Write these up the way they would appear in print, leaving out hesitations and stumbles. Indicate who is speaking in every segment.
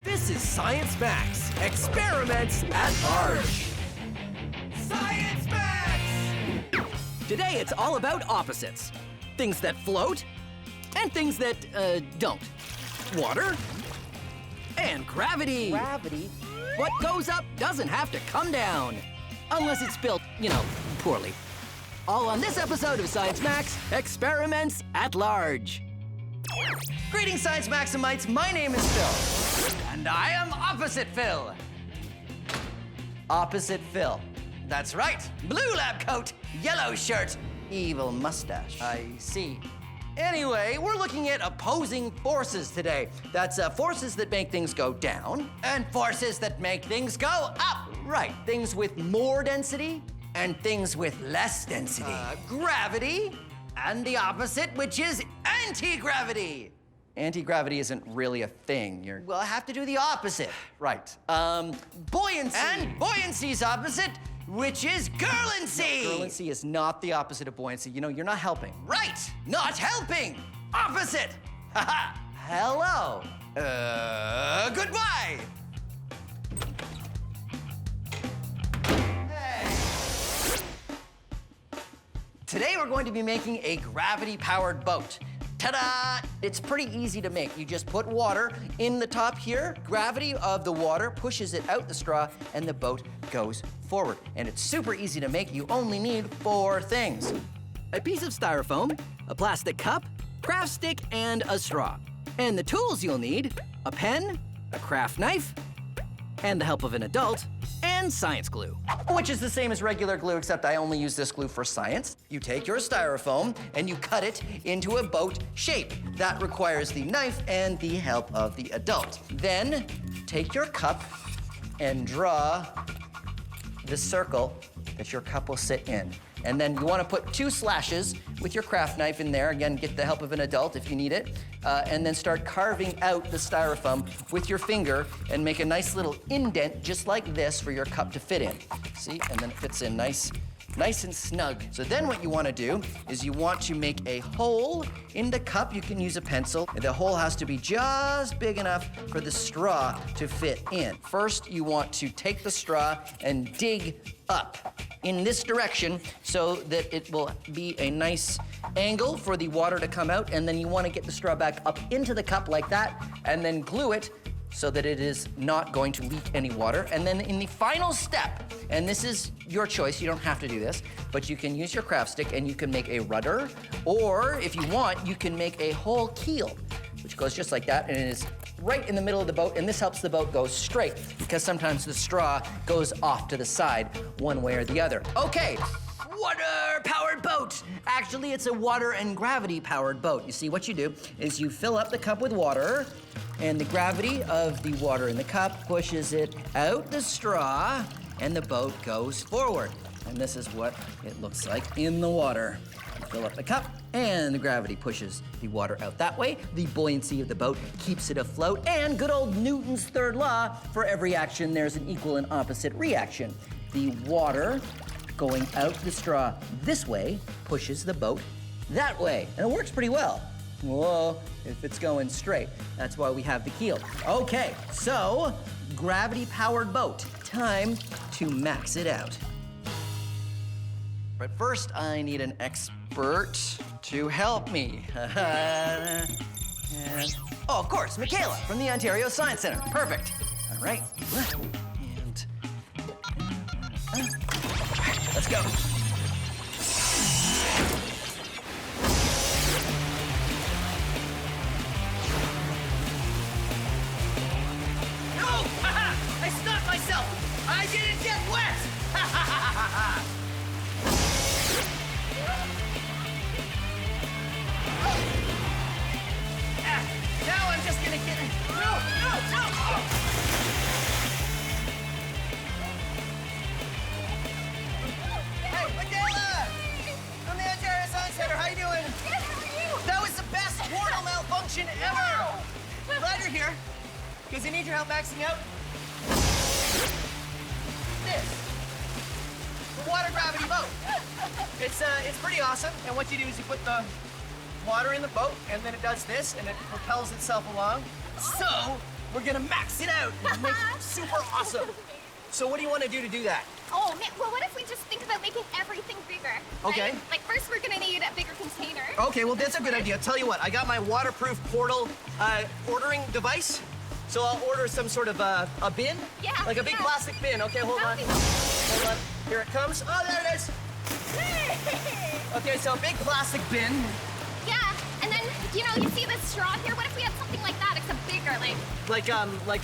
Speaker 1: This is Science Max, Experiments at Large. Science Max! Today it's all about opposites. Things that float, and things that, don't. Water, and gravity.
Speaker 2: Gravity?
Speaker 1: What goes up doesn't have to come down. Unless it's built, poorly. All on this episode of Science Max, Experiments at Large. Greetings, Science Maximites. My name is Phil. And I am Opposite Phil. Opposite Phil. That's right. Blue lab coat, yellow shirt, evil mustache. I see. Anyway, we're looking at opposing forces today. That's forces that make things go down and forces that make things go up. Right, things with more density and things with less density. Gravity and the opposite, which is anti-gravity. Anti-gravity isn't really a thing. Well, I have to do the opposite. Right. Buoyancy. And buoyancy's opposite, which is girlancy. No, girlancy is not the opposite of buoyancy. You're not helping. Right, not helping. Opposite. Haha. Hello. Goodbye. Hey. Today we're going to be making a gravity-powered boat. Ta-da! It's pretty easy to make. You just put water in the top here. Gravity of the water pushes it out the straw, and the boat goes forward. And it's super easy to make. You only need 4 things: a piece of styrofoam, a plastic cup, craft stick, and a straw. And the tools you'll need: a pen, a craft knife, and the help of an adult, and science glue. Which is the same as regular glue, except I only use this glue for science. You take your styrofoam and you cut it into a boat shape. That requires the knife and the help of the adult. Then take your cup and draw the circle that your cup will sit in. And then you want to put 2 slashes with your craft knife in there. Again, get the help of an adult if you need it. And then start carving out the styrofoam with your finger and make a nice little indent just like this for your cup to fit in. See? And then it fits in nice and snug. So then what you want to do is you want to make a hole in the cup. You can use a pencil. And the hole has to be just big enough for the straw to fit in. First, you want to take the straw and dig up in this direction so that it will be a nice angle for the water to come out, and then you want to get the straw back up into the cup like that, and then glue it so that it is not going to leak any water. And then in the final step, and this is your choice, you don't have to do this, but you can use your craft stick and you can make a rudder, or if you want, you can make a whole keel, which goes just like that, and it is right in the middle of the boat, and this helps the boat go straight, because sometimes the straw goes off to the side one way or the other. Okay, water-powered boat. Actually, it's a water and gravity-powered boat. You see, what you do is you fill up the cup with water, and the gravity of the water in the cup pushes it out the straw, and the boat goes forward. And this is what it looks like in the water. You fill up the cup, and the gravity pushes the water out that way. The buoyancy of the boat keeps it afloat, and good old Newton's third law: for every action, there's an equal and opposite reaction. The water going out the straw this way pushes the boat that way, and it works pretty well. Whoa, if it's going straight. That's why we have the keel. Okay, so gravity-powered boat. Time to max it out. But first, I need an expert to help me. Oh, of course, Michaela from the Ontario Science Centre. Perfect. All right. And let's go. No! I stopped myself. I didn't get wet. Now I'm just gonna get it. No! Oh. Hey, Michaela! From the Ontario Science Centre, how you doing?
Speaker 3: Good, how are you?
Speaker 1: That was the best portal malfunction ever! Glad you're here, because I need your help maxing out this. The water gravity boat. It's pretty awesome, and what you do is you put the water in the boat, and then it does this, and it propels itself along. So, we're gonna max it out and make it super awesome. So what do you want to do that?
Speaker 2: Oh, man, well, what if we just think about making everything bigger?
Speaker 1: Okay.
Speaker 2: Right? Like, first we're gonna need a bigger container.
Speaker 1: Okay, well, that's a good idea. Tell you what, I got my waterproof portal ordering device. So I'll order some sort of a bin?
Speaker 2: Yeah.
Speaker 1: Like a big plastic bin. Okay, hold on. Hold on. Here it comes. Oh, there it is. Okay, so a big plastic bin.
Speaker 2: Yeah, and then, you see this straw here? What if we had something like that, except bigger,
Speaker 1: Like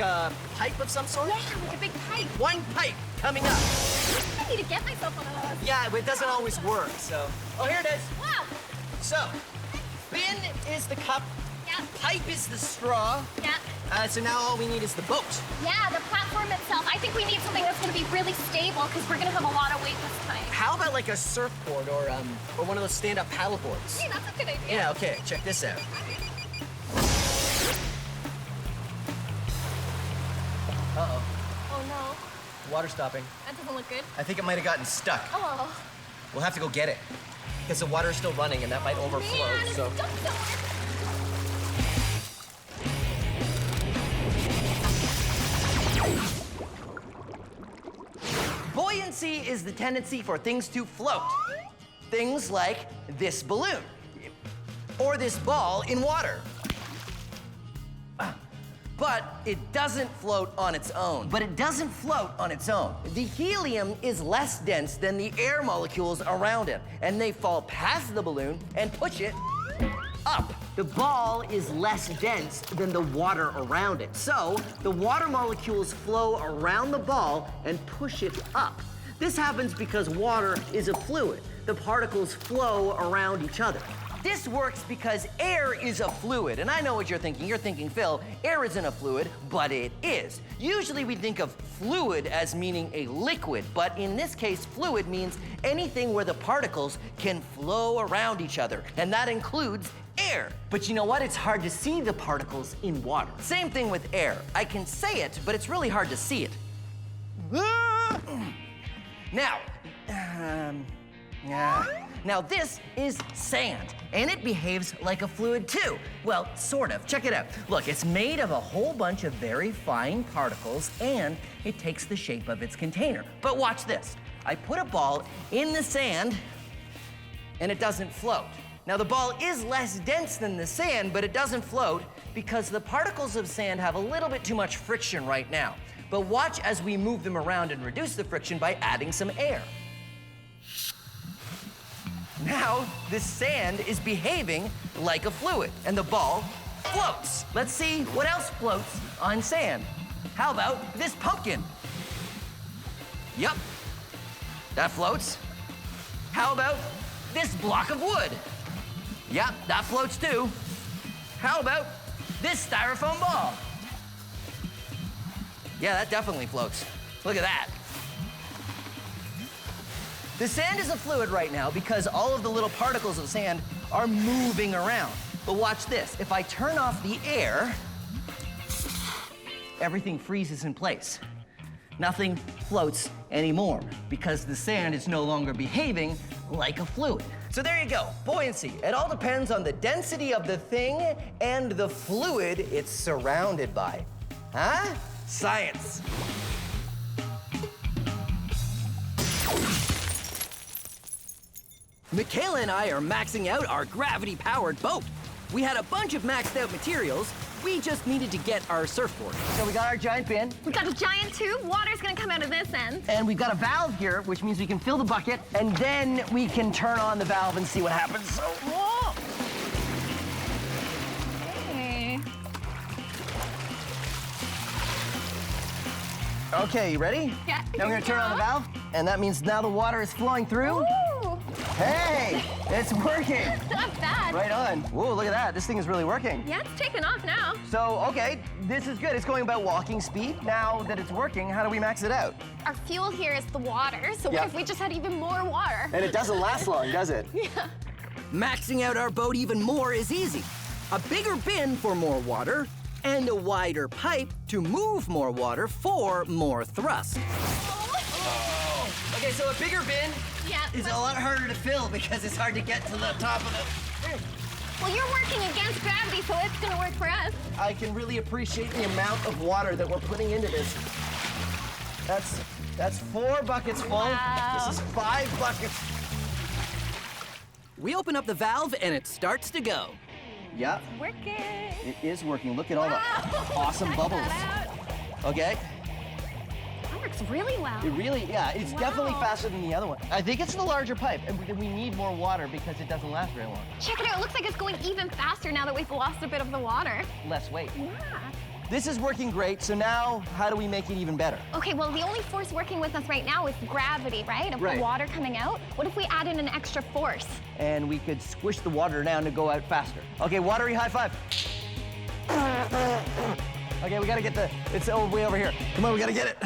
Speaker 1: a pipe of some sort?
Speaker 2: Yeah, like a big pipe.
Speaker 1: One pipe coming up.
Speaker 2: I need to get myself one of those.
Speaker 1: Yeah, but it doesn't always work, so. Oh, here it is.
Speaker 2: Wow.
Speaker 1: So, bin is the cup.
Speaker 2: Yeah.
Speaker 1: Pipe is the straw.
Speaker 2: Yeah.
Speaker 1: So now all we need is the boat.
Speaker 2: Yeah, the platform itself. I think we need something that's gonna be really stable because we're gonna have a lot of weight this time.
Speaker 1: How about like a surfboard or one of those stand-up paddle boards?
Speaker 2: Hey, that's a good idea.
Speaker 1: Yeah, okay, check this out. Uh-oh,
Speaker 2: Oh no,
Speaker 1: water stopping.
Speaker 2: that doesn't look good.
Speaker 1: I think it might have gotten stuck.
Speaker 2: Oh.
Speaker 1: We'll have to go get it. Because the water is still running and that might overflow,
Speaker 2: Man,
Speaker 1: so.
Speaker 2: it's stuck somewhere.
Speaker 1: Buoyancy is the tendency for things to float. Things like this balloon, or this ball in water. But it doesn't float on its own. The helium is less dense than the air molecules around it, and they fall past the balloon and push it up. The ball is less dense than the water around it. So the water molecules flow around the ball and push it up. This happens because water is a fluid. The particles flow around each other. This works because air is a fluid. And I know what you're thinking. You're thinking, Phil, air isn't a fluid, but it is. Usually we think of fluid as meaning a liquid, but in this case, fluid means anything where the particles can flow around each other, and that includes air. But you know what? It's hard to see the particles in water. Same thing with air. I can say it, but it's really hard to see it. Now this is sand, and it behaves like a fluid too. Well, sort of. Check it out. Look, it's made of a whole bunch of very fine particles, and it takes the shape of its container. But watch this. I put a ball in the sand, and it doesn't float. Now, the ball is less dense than the sand, but it doesn't float because the particles of sand have a little bit too much friction right now. But watch as we move them around and reduce the friction by adding some air. Now, this sand is behaving like a fluid, and the ball floats. Let's see what else floats on sand. How about this pumpkin? Yep, that floats. How about this block of wood? Yep, that floats too. How about this styrofoam ball? Yeah, that definitely floats. Look at that. The sand is a fluid right now because all of the little particles of sand are moving around. But watch this. If I turn off the air, everything freezes in place. Nothing floats anymore because the sand is no longer behaving like a fluid. So there you go, buoyancy. It all depends on the density of the thing and the fluid it's surrounded by. Huh? Science. Michaela and I are maxing out our gravity-powered boat. We had a bunch of maxed out materials. We just needed to get our surfboard. So we got our giant bin.
Speaker 2: We got a giant tube. Water's gonna come out of this end.
Speaker 1: And we've got a valve here, which means we can fill the bucket, and then we can turn on the valve and see what happens. So, whoa!
Speaker 2: Hey.
Speaker 1: Okay, you ready?
Speaker 2: Yeah.
Speaker 1: Now we're gonna turn on the valve, and that means now the water is flowing through.
Speaker 2: Ooh.
Speaker 1: Hey, it's working.
Speaker 2: Not bad.
Speaker 1: Right on. Whoa, look at that. This thing is really working.
Speaker 2: Yeah, it's taking off now.
Speaker 1: So, okay, this is good. It's going about walking speed. Now that it's working, how do we max it out?
Speaker 2: Our fuel here is the water, so what if we just had even more water?
Speaker 1: And it doesn't last long, does it?
Speaker 2: Yeah.
Speaker 1: Maxing out our boat even more is easy. A bigger bin for more water, and a wider pipe to move more water for more thrust. Oh. Okay, so a bigger bin is a lot harder to fill because it's hard to get to the top of the...
Speaker 2: Well, you're working against gravity, so it's gonna work for us.
Speaker 1: I can really appreciate the amount of water that we're putting into this. That's 4 buckets full.
Speaker 2: Wow.
Speaker 1: This is 5 buckets.
Speaker 3: We open up the valve and it starts to go.
Speaker 1: Yep,
Speaker 2: Working.
Speaker 1: it is working. Look at all the
Speaker 2: Wow.
Speaker 1: awesome
Speaker 2: Check
Speaker 1: bubbles.
Speaker 2: that out.
Speaker 1: Okay,
Speaker 2: That works really well.
Speaker 1: it really, yeah, it's definitely
Speaker 2: Wow.
Speaker 1: faster than the other one. I think it's the larger pipe, and we need more water because it doesn't last very long.
Speaker 2: Check it out. It looks like it's going even faster now that we've lost a bit of the water.
Speaker 1: Less weight.
Speaker 2: Yeah.
Speaker 1: This is working great, so now how do we make it even better?
Speaker 2: Okay, well, the only force working with us right now is gravity, right? Of
Speaker 1: Right.
Speaker 2: the water coming out. What if we add in an extra force?
Speaker 1: And we could squish the water down to go out faster. Okay, watery high five. Okay, we gotta get it's way over here. Come on, we gotta get it.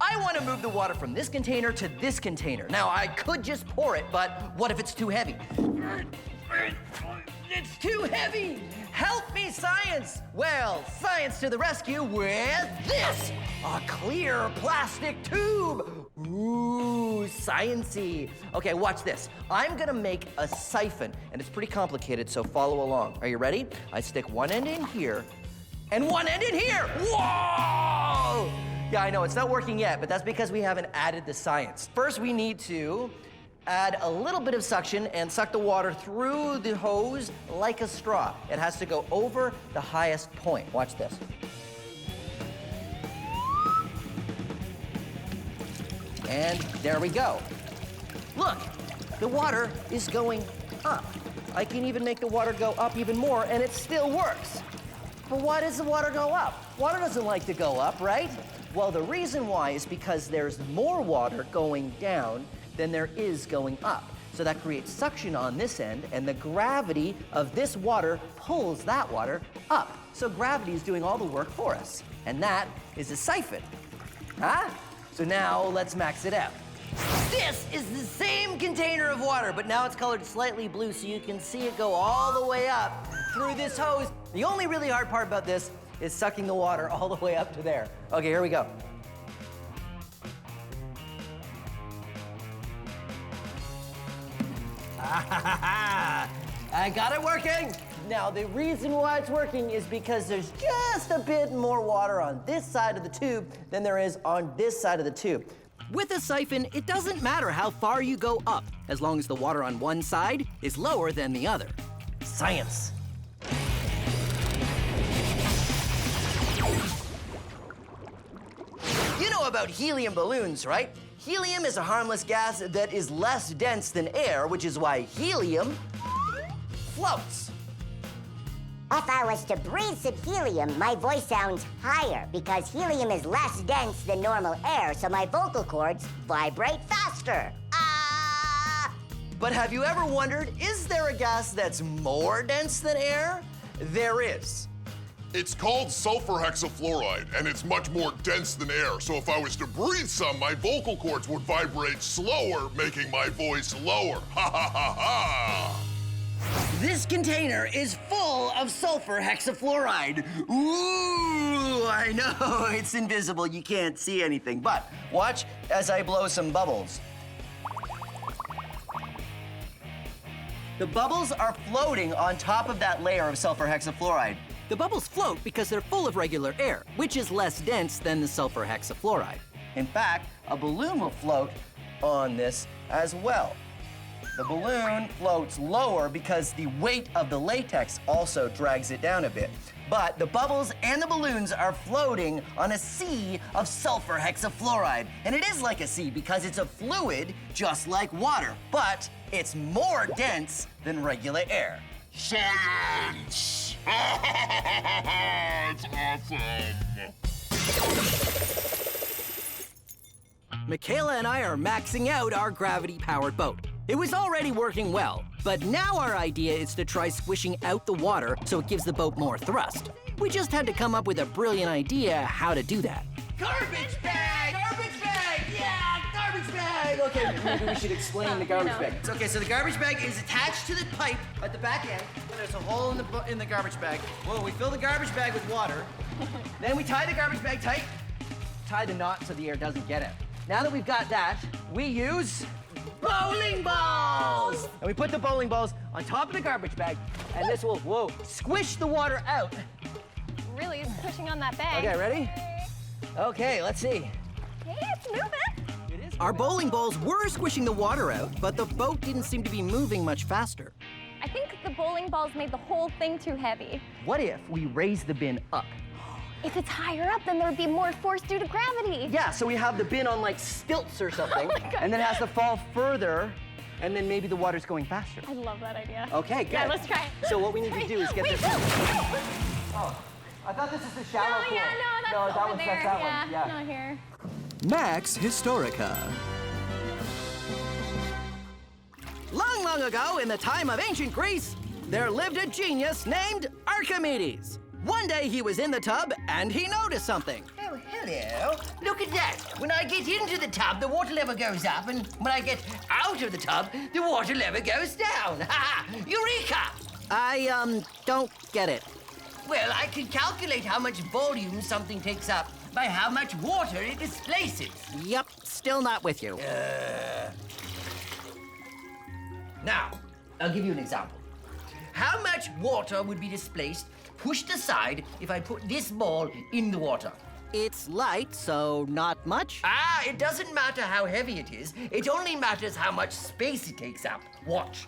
Speaker 1: I want to move the water from this container to this container. Now, I could just pour it, but what if it's too heavy? It's too heavy! Help me, science! Well, science to the rescue with this! A clear plastic tube! Ooh, science-y. Okay, watch this. I'm gonna make a siphon, and it's pretty complicated, so follow along. Are you ready? I stick one end in here, and one end in here! Whoa! Yeah, I know, it's not working yet, but that's because we haven't added the science. First, we need to add a little bit of suction and suck the water through the hose like a straw. It has to go over the highest point. Watch this. And there we go. Look, the water is going up. I can even make the water go up even more, and it still works. But why does the water go up? Water doesn't like to go up, right? Well, the reason why is because there's more water going down than there is going up. So that creates suction on this end, and the gravity of this water pulls that water up. So gravity is doing all the work for us. And that is a siphon. Huh? So now let's max it out. This is the same container of water, but now it's colored slightly blue so you can see it go all the way up through this hose. The only really hard part about this is sucking the water all the way up to there. Okay, here we go. I got it working. Now, the reason why it's working is because there's just a bit more water on this side of the tube than there is on this side of the tube.
Speaker 3: With a siphon, it doesn't matter how far you go up, as long as the water on one side is lower than the other.
Speaker 1: Science. You know about helium balloons, right? Helium is a harmless gas that is less dense than air, which is why helium floats.
Speaker 4: If I was to breathe some helium, my voice sounds higher because helium is less dense than normal air, so my vocal cords vibrate faster. Ah!
Speaker 1: But have you ever wondered, is there a gas that's more dense than air? There is.
Speaker 5: It's called sulfur hexafluoride, and it's much more dense than air. So if I was to breathe some, my vocal cords would vibrate slower, making my voice lower. Ha ha ha ha!
Speaker 1: This container is full of sulfur hexafluoride. Ooh, I know, it's invisible, you can't see anything. But watch as I blow some bubbles. The bubbles are floating on top of that layer of sulfur hexafluoride.
Speaker 3: The bubbles float because they're full of regular air, which is less dense than the sulfur hexafluoride.
Speaker 1: In fact, a balloon will float on this as well. The balloon floats lower because the weight of the latex also drags it down a bit. But the bubbles and the balloons are floating on a sea of sulfur hexafluoride. And it is like a sea because it's a fluid just like water, but it's more dense than regular air.
Speaker 5: Science! It's awesome!
Speaker 3: Michaela and I are maxing out our gravity-powered boat. It was already working well, but now our idea is to try squishing out the water so it gives the boat more thrust. We just had to come up with a brilliant idea how to do that.
Speaker 1: Garbage bag! Garbage bag! Yeah, garbage bag! Okay, maybe we should explain the garbage bag. Okay, so the garbage bag is attached to the pipe at the back end. There's a hole in the garbage bag. Well, we fill the garbage bag with water. Then we tie the garbage bag tight. Tie the knot so the air doesn't get it. now that we've got that, we use bowling balls. And we put the bowling balls on top of the garbage bag, and this will, whoa, squish the water out.
Speaker 2: Really is pushing on that bag.
Speaker 1: Okay, ready? Okay, let's see.
Speaker 2: Hey, it's moving.
Speaker 3: Our bowling balls were squishing the water out, but the boat didn't seem to be moving much faster.
Speaker 2: I think the bowling balls made the whole thing too heavy.
Speaker 1: What if we raise the bin up?
Speaker 2: If it's higher up, then there would be more force due to gravity.
Speaker 1: Yeah, so we have the bin on like stilts or something,
Speaker 2: Oh my God.
Speaker 1: and then it has to fall further, and then maybe the water's going faster.
Speaker 2: I love that idea.
Speaker 1: Okay, good.
Speaker 2: Yeah, let's try it.
Speaker 1: So what we need to do is get
Speaker 2: Wait,
Speaker 1: this.
Speaker 2: no.
Speaker 1: Oh, I thought this is the shallow
Speaker 2: No,
Speaker 1: pool.
Speaker 2: yeah, no, that's
Speaker 1: no, that
Speaker 2: over
Speaker 1: one's
Speaker 2: there.
Speaker 1: that's that
Speaker 2: yeah,
Speaker 1: one. Yeah.
Speaker 2: not here.
Speaker 3: Max Historica. Long, long ago, in the time of ancient Greece, there lived a genius named Archimedes. One day he was in the tub and he noticed something.
Speaker 1: Oh, hello. Look at that. When I get into the tub, the water level goes up, and when I get out of the tub, the water level goes down. Ha ha! Eureka!
Speaker 3: I, don't get it.
Speaker 1: Well, I can calculate how much volume something takes up by how much water it displaces.
Speaker 3: Yep, still not with you.
Speaker 1: Now, I'll give you an example. How much water would be displaced, pushed aside, if I put this ball in the water?
Speaker 3: It's light, so not much.
Speaker 1: Ah, it doesn't matter how heavy it is. It only matters how much space it takes up. Watch.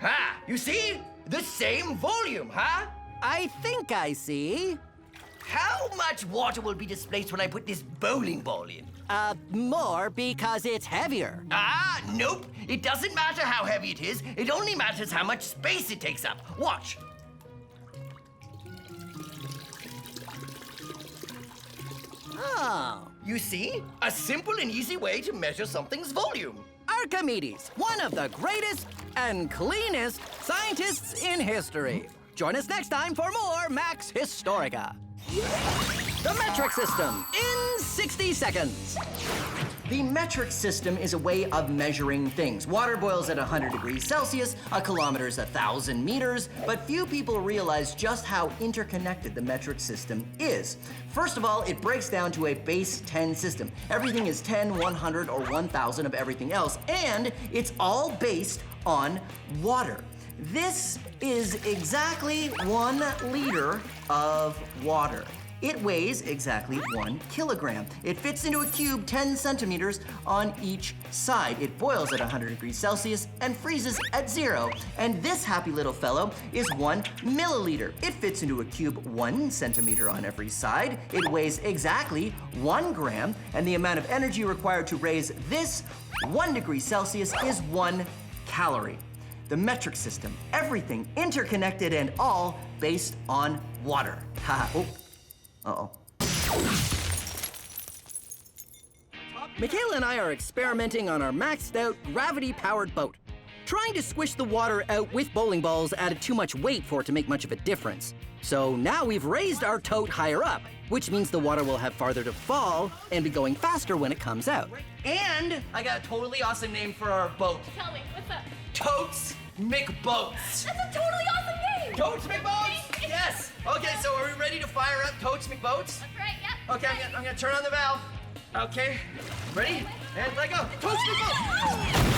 Speaker 1: Ah, you see? The same volume, huh?
Speaker 3: I think I see.
Speaker 1: How much water will be displaced when I put this bowling ball in?
Speaker 3: More because it's heavier.
Speaker 1: Ah, nope. It doesn't matter how heavy it is. It only matters how much space it takes up. Watch.
Speaker 3: Oh.
Speaker 1: You see? A simple and easy way to measure something's volume.
Speaker 3: Archimedes, one of the greatest and cleanest scientists in history. Join us next time for more Max Historica. The metric system in 60 seconds.
Speaker 1: The metric system is a way of measuring things. Water boils at 100 degrees Celsius, a kilometer is 1,000 meters, but few people realize just how interconnected the metric system is. First of all, it breaks down to a base 10 system. Everything is 10, 100, or 1,000 of everything else, and it's all based on water. This is exactly 1 liter of water. It weighs exactly 1 kilogram. It fits into a cube 10 centimeters on each side. It boils at 100 degrees Celsius and freezes at 0. And this happy little fellow is 1 milliliter. It fits into a cube 1 centimeter on every side. It weighs exactly 1 gram, and the amount of energy required to raise this 1 degree Celsius is 1 calorie. The metric system, everything interconnected and all based on water. Ha! Oh. Uh-oh.
Speaker 3: Michaela and I are experimenting on our maxed out gravity-powered boat. Trying to squish the water out with bowling balls added too much weight for it to make much of a difference. So now we've raised our tote higher up, which means the water will have farther to fall and be going faster when it comes out.
Speaker 1: And I got a totally awesome name for our boat.
Speaker 2: Tell me, what's up?
Speaker 1: Totes McBoats.
Speaker 2: That's a totally awesome name!
Speaker 1: Totes McBoats? Yes! Okay, so are we ready to fire up Totes McBoats?
Speaker 2: That's right, yep.
Speaker 1: Okay, I'm gonna turn on the valve. Okay, ready? And let go. Totes McBoats!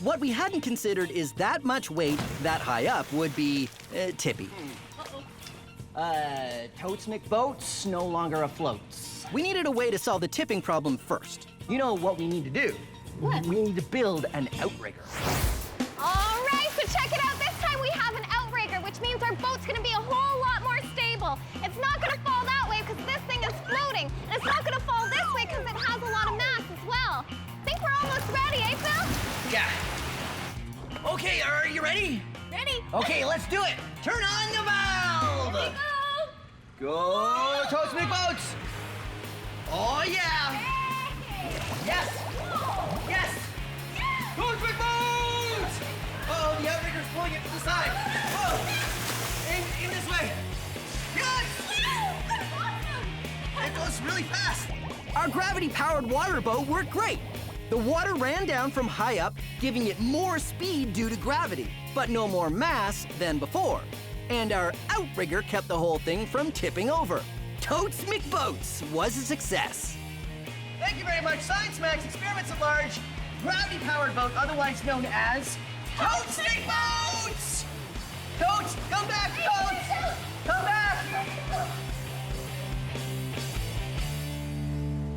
Speaker 3: What we hadn't considered is that much weight that high up would be tippy.
Speaker 1: Totes McBoats no longer afloat.
Speaker 3: We needed a way to solve the tipping problem first.
Speaker 1: You know what we need to do?
Speaker 2: What?
Speaker 1: We need to build an outrigger.
Speaker 2: All right, so check it out. This time we have an outrigger, which means our boat's gonna be a whole lot more stable. It's not gonna fall that way because this thing is floating, and it's not gonna fall this way because it has a lot of mass as well. Think we're almost ready, eh, Phil?
Speaker 1: Yeah. Okay, are you ready?
Speaker 2: Ready?
Speaker 1: Okay, let's do it. Turn on the valve.
Speaker 2: Here we go.
Speaker 1: Go, Totes McBoats. Oh, yeah.
Speaker 2: Hey.
Speaker 1: Yes.
Speaker 2: Whoa.
Speaker 1: Yes.
Speaker 2: Yeah.
Speaker 1: Totes McBoats. Oh, the outrigger's pulling it to the side. Whoa. In this way. Yes.
Speaker 2: Awesome.
Speaker 1: It goes really fast.
Speaker 3: Our gravity-powered water boat worked great. The water ran down from high up, giving it more speed due to gravity, but no more mass than before. And our outrigger kept the whole thing from tipping over. Totes McBoats was a success.
Speaker 1: Thank you very much, Science Max Experiments at Large, gravity-powered boat, otherwise known as Totes McBoats!